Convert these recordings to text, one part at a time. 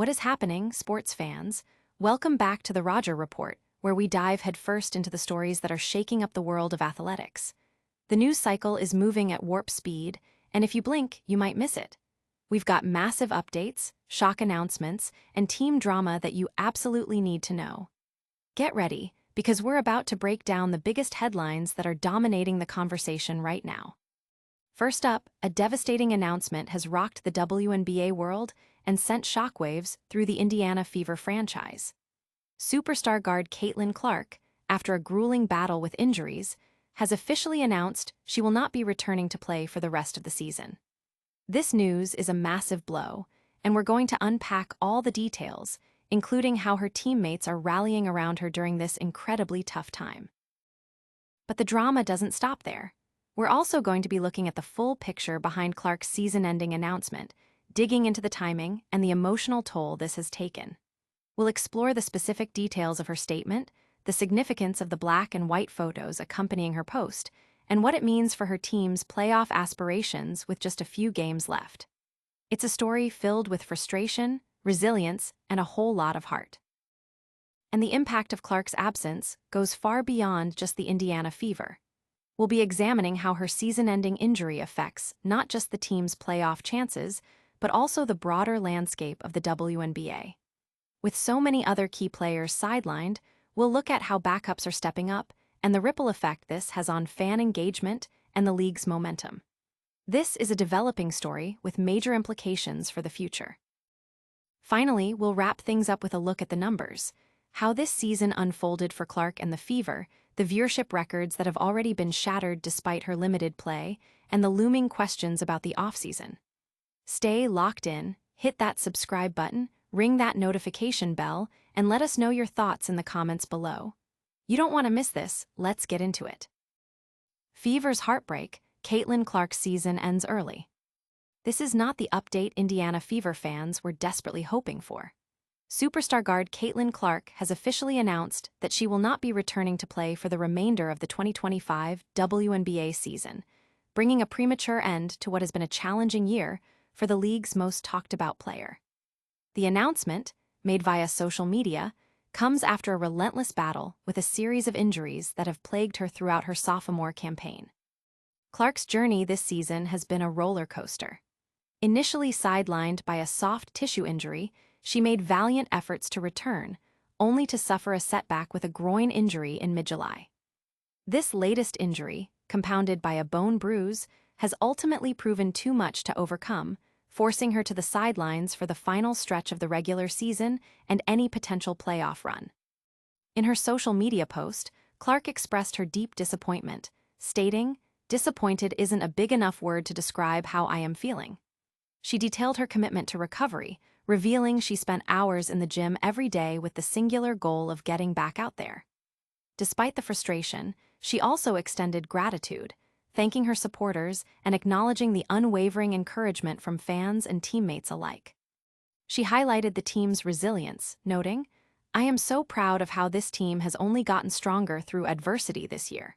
What is happening, sports fans? Welcome back to the Roger Report, where we dive headfirst into the stories that are shaking up the world of athletics. The news cycle is moving at warp speed, and if you blink, you might miss it. We've got massive updates, shock announcements, and team drama that you absolutely need to know. Get ready, because we're about to break down the biggest headlines that are dominating the conversation right now. First up, a devastating announcement has rocked the WNBA world and sent shockwaves through the Indiana Fever franchise. Superstar guard Caitlin Clark, after a grueling battle with injuries, has officially announced she will not be returning to play for the rest of the season. This news is a massive blow, and we're going to unpack all the details, including how her teammates are rallying around her during this incredibly tough time. But the drama doesn't stop there. We're also going to be looking at the full picture behind Clark's season-ending announcement, digging into the timing and the emotional toll this has taken. We'll explore the specific details of her statement, the significance of the black and white photos accompanying her post, and what it means for her team's playoff aspirations with just a few games left. It's a story filled with frustration, resilience, and a whole lot of heart. And the impact of Clark's absence goes far beyond just the Indiana Fever. We'll be examining how her season-ending injury affects not just the team's playoff chances, but also the broader landscape of the WNBA. With so many other key players sidelined, we'll look at how backups are stepping up and the ripple effect this has on fan engagement and the league's momentum. This is a developing story with major implications for the future. Finally, we'll wrap things up with a look at the numbers, how this season unfolded for Clark and the Fever, the viewership records that have already been shattered despite her limited play, and the looming questions about the offseason. Stay locked in, hit that subscribe button, ring that notification bell, and let us know your thoughts in the comments below. You don't want to miss this, let's get into it. Fever's heartbreak, Caitlin Clark's season ends early. This is not the update Indiana Fever fans were desperately hoping for. Superstar guard Caitlin Clark has officially announced that she will not be returning to play for the remainder of the 2025 WNBA season, bringing a premature end to what has been a challenging year for the league's most talked-about player. The announcement, made via social media, comes after a relentless battle with a series of injuries that have plagued her throughout her sophomore campaign. Clark's journey this season has been a roller coaster. Initially sidelined by a soft tissue injury, she made valiant efforts to return, only to suffer a setback with a groin injury in mid-July. This latest injury, compounded by a bone bruise, has ultimately proven too much to overcome, forcing her to the sidelines for the final stretch of the regular season and any potential playoff run. In her social media post, Clark expressed her deep disappointment, stating, "Disappointed isn't a big enough word to describe how I am feeling." She detailed her commitment to recovery, revealing she spent hours in the gym every day with the singular goal of getting back out there. Despite the frustration, she also extended gratitude, thanking her supporters and acknowledging the unwavering encouragement from fans and teammates alike. She highlighted the team's resilience, noting, "I am so proud of how this team has only gotten stronger through adversity this year."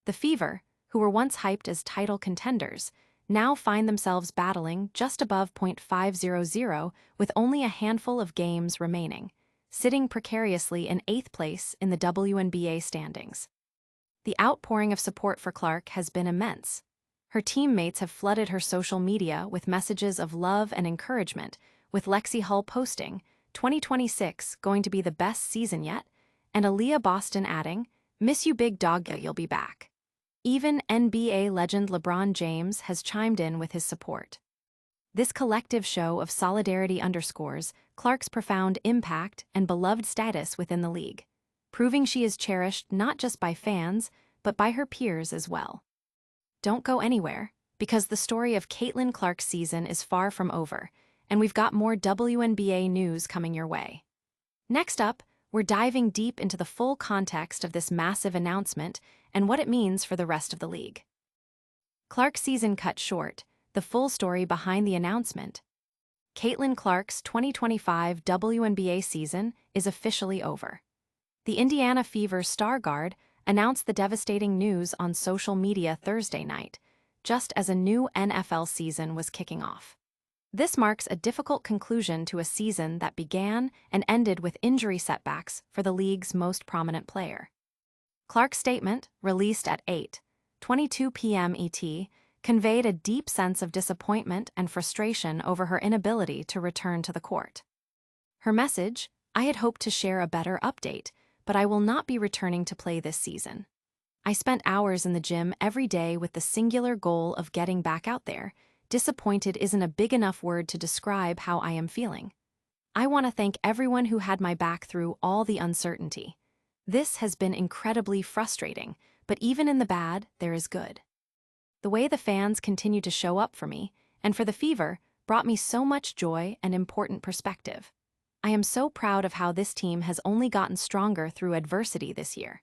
The Fever, who were once hyped as title contenders, now find themselves battling just above .500 with only a handful of games remaining, sitting precariously in 8th place in the WNBA standings. The outpouring of support for Clark has been immense. Her teammates have flooded her social media with messages of love and encouragement, with Lexi Hull posting, "2026 going to be the best season yet," and Aaliyah Boston adding, "Miss you big dog, you'll be back." Even NBA legend LeBron James has chimed in with his support. This collective show of solidarity underscores Clark's profound impact and beloved status within the league, proving she is cherished not just by fans, but by her peers as well. Don't go anywhere, because the story of Caitlin Clark's season is far from over, and we've got more WNBA news coming your way. Next up, we're diving deep into the full context of this massive announcement and what it means for the rest of the league. Clark's season cut short, the full story behind the announcement. Caitlin Clark's 2025 WNBA season is officially over. The Indiana Fever star guard announced the devastating news on social media Thursday night, just as a new NFL season was kicking off. This marks a difficult conclusion to a season that began and ended with injury setbacks for the league's most prominent player. Clark's statement, released at 8:22 p.m. ET, conveyed a deep sense of disappointment and frustration over her inability to return to the court. Her message, "I had hoped to share a better update, but I will not be returning to play this season. I spent hours in the gym every day with the singular goal of getting back out there. Disappointed isn't a big enough word to describe how I am feeling. I want to thank everyone who had my back through all the uncertainty. This has been incredibly frustrating, but even in the bad, there is good. The way the fans continue to show up for me, and for the Fever, brought me so much joy and important perspective. I am so proud of how this team has only gotten stronger through adversity this year.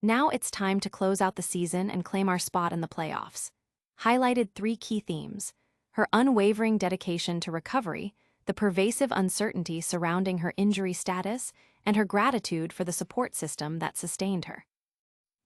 Now it's time to close out the season and claim our spot in the playoffs." Highlighted three key themes: her unwavering dedication to recovery, the pervasive uncertainty surrounding her injury status, and her gratitude for the support system that sustained her.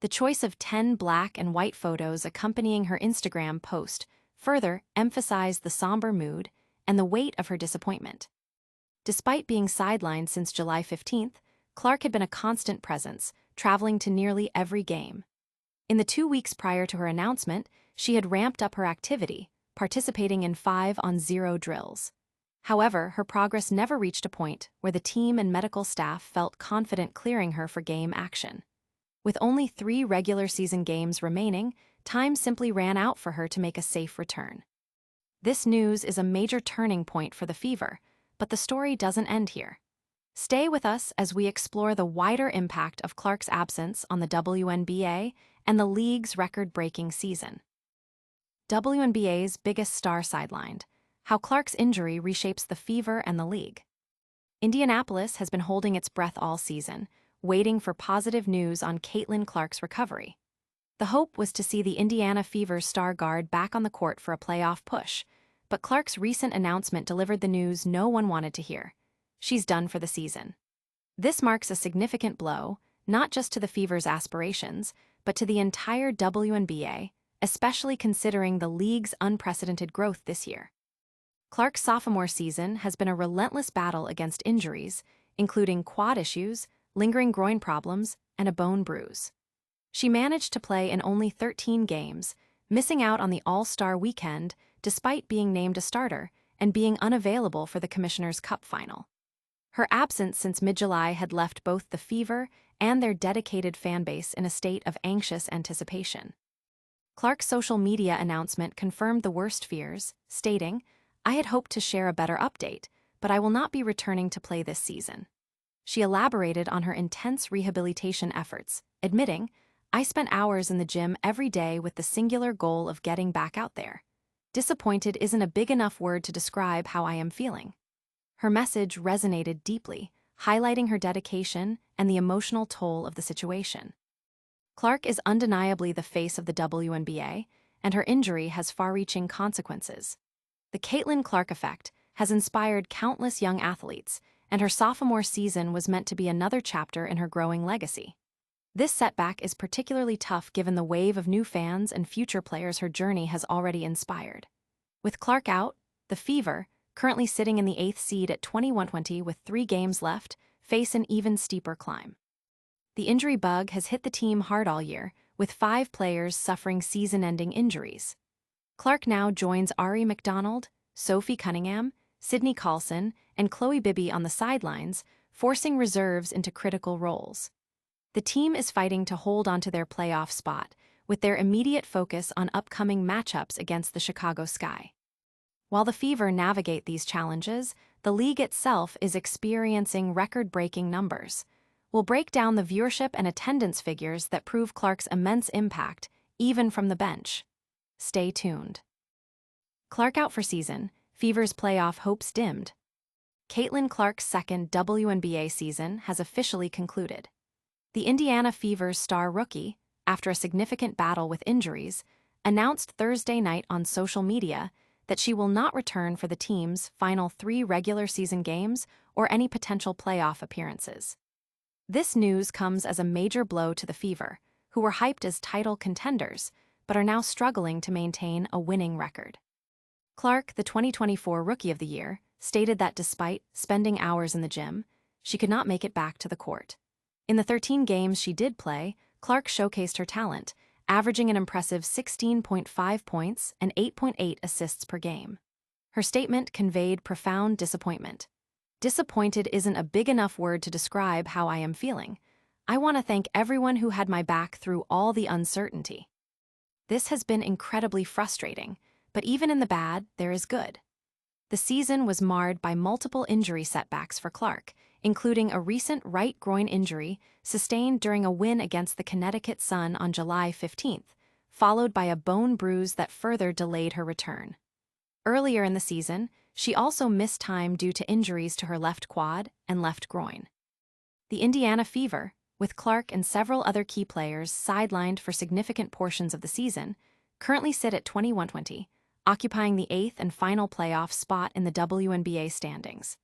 The choice of 10 black and white photos accompanying her Instagram post further emphasized the somber mood and the weight of her disappointment. Despite being sidelined since July 15th, Clark had been a constant presence, traveling to nearly every game. In the 2 weeks prior to her announcement, she had ramped up her activity, participating in 5-on-0 drills. However, her progress never reached a point where the team and medical staff felt confident clearing her for game action. With only 3 regular season games remaining, time simply ran out for her to make a safe return. This news is a major turning point for the Fever, but the story doesn't end here. Stay with us as we explore the wider impact of Clark's absence on the WNBA and the league's record-breaking season. WNBA's biggest star sidelined: how Clark's injury reshapes the Fever and the league. Indianapolis has been holding its breath all season, waiting for positive news on Caitlin Clark's recovery. The hope was to see the Indiana Fever's star guard back on the court for a playoff push, but Clark's recent announcement delivered the news no one wanted to hear. She's done for the season. This marks a significant blow, not just to the Fever's aspirations, but to the entire WNBA, especially considering the league's unprecedented growth this year. Clark's sophomore season has been a relentless battle against injuries, including quad issues, lingering groin problems, and a bone bruise. She managed to play in only 13 games, missing out on the All-Star weekend despite being named a starter and being unavailable for the Commissioner's Cup final. Her absence since mid-July had left both the Fever and their dedicated fanbase in a state of anxious anticipation. Clark's social media announcement confirmed the worst fears, stating, "I had hoped to share a better update, but I will not be returning to play this season." She elaborated on her intense rehabilitation efforts, admitting, "I spent hours in the gym every day with the singular goal of getting back out there. Disappointed isn't a big enough word to describe how I am feeling." Her message resonated deeply, highlighting her dedication and the emotional toll of the situation. Clark is undeniably the face of the WNBA, and her injury has far-reaching consequences. The Caitlin Clark effect has inspired countless young athletes, and her sophomore season was meant to be another chapter in her growing legacy. This setback is particularly tough given the wave of new fans and future players her journey has already inspired. With Clark out, the Fever, currently sitting in the 8th seed at 21-20 with 3 games left, face an even steeper climb. The injury bug has hit the team hard all year, with 5 players suffering season-ending injuries. Clark now joins Ari McDonald, Sophie Cunningham, Sydney Carlson, and Chloe Bibby on the sidelines, forcing reserves into critical roles. The team is fighting to hold onto their playoff spot, with their immediate focus on upcoming matchups against the Chicago Sky. While the Fever navigate these challenges, the league itself is experiencing record-breaking numbers. We'll break down the viewership and attendance figures that prove Clark's immense impact, even from the bench. Stay tuned. Clark out for season, Fever's playoff hopes dimmed. Caitlin Clark's second WNBA season has officially concluded. The Indiana Fever's star rookie, after a significant battle with injuries, announced Thursday night on social media that she will not return for the team's final 3 regular season games or any potential playoff appearances. This news comes as a major blow to the Fever, who were hyped as title contenders, but are now struggling to maintain a winning record. Clark, the 2024 Rookie of the Year, stated that despite spending hours in the gym, she could not make it back to the court. In the 13 games she did play, Clark showcased her talent, averaging an impressive 16.5 points and 8.8 assists per game. Her statement conveyed profound disappointment. Disappointed isn't a big enough word to describe how I am feeling. I want to thank everyone who had my back through all the uncertainty. This has been incredibly frustrating, but even in the bad, there is good. The season was marred by multiple injury setbacks for Clark, including a recent right groin injury sustained during a win against the Connecticut Sun on July 15th, followed by a bone bruise that further delayed her return. Earlier in the season, she also missed time due to injuries to her left quad and left groin. The Indiana Fever, with Clark and several other key players sidelined for significant portions of the season, currently sit at 21-20, occupying the 8th and final playoff spot in the WNBA standings.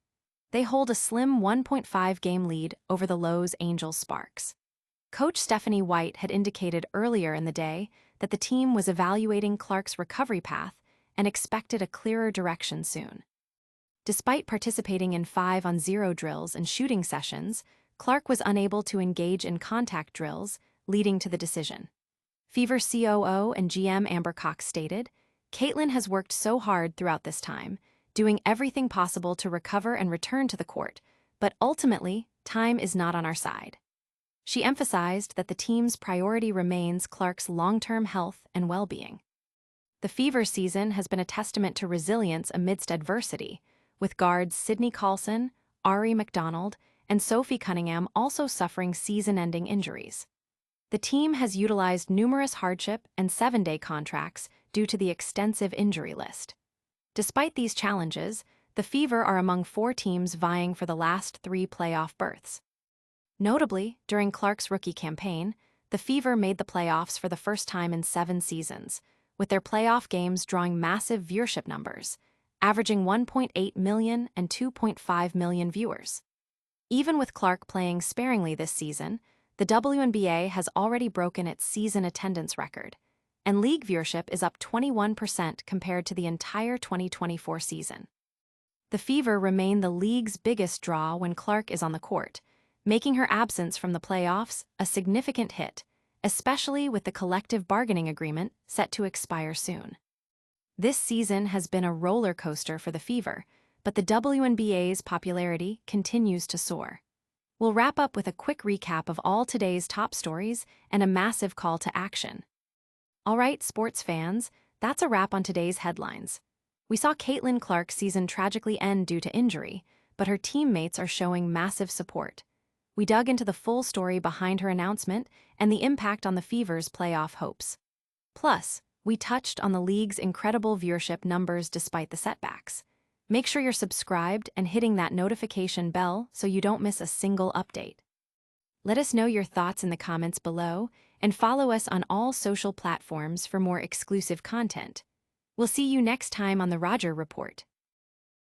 They hold a slim 1.5-game lead over the Los Angeles Sparks. Coach Stephanie White had indicated earlier in the day that the team was evaluating Clark's recovery path and expected a clearer direction soon. Despite participating in 5-on-0 drills and shooting sessions, Clark was unable to engage in contact drills, leading to the decision. Fever COO and GM Amber Cox stated, "Caitlin has worked so hard throughout this time, doing everything possible to recover and return to the court, but ultimately, time is not on our side." She emphasized that the team's priority remains Clark's long-term health and well-being. The Fever season has been a testament to resilience amidst adversity, with guards Sydney Carlson, Ari McDonald, and Sophie Cunningham also suffering season-ending injuries. The team has utilized numerous hardship and 7-day contracts due to the extensive injury list. Despite these challenges, the Fever are among 4 teams vying for the last 3 playoff berths. Notably, during Clark's rookie campaign, the Fever made the playoffs for the first time in 7 seasons, with their playoff games drawing massive viewership numbers, averaging 1.8 million and 2.5 million viewers. Even with Clark playing sparingly this season, the WNBA has already broken its season attendance record, and league viewership is up 21% compared to the entire 2024 season. The Fever remain the league's biggest draw when Clark is on the court, making her absence from the playoffs a significant hit, especially with the collective bargaining agreement set to expire soon. This season has been a roller coaster for the Fever, but the WNBA's popularity continues to soar. We'll wrap up with a quick recap of all today's top stories and a massive call to action. All right, sports fans, that's a wrap on today's headlines. We saw Caitlin Clark's season tragically end due to injury, but her teammates are showing massive support. We dug into the full story behind her announcement and the impact on the Fever's playoff hopes. Plus, we touched on the league's incredible viewership numbers despite the setbacks. Make sure you're subscribed and hitting that notification bell so you don't miss a single update. Let us know your thoughts in the comments below and follow us on all social platforms for more exclusive content. We'll see you next time on the Roger Report.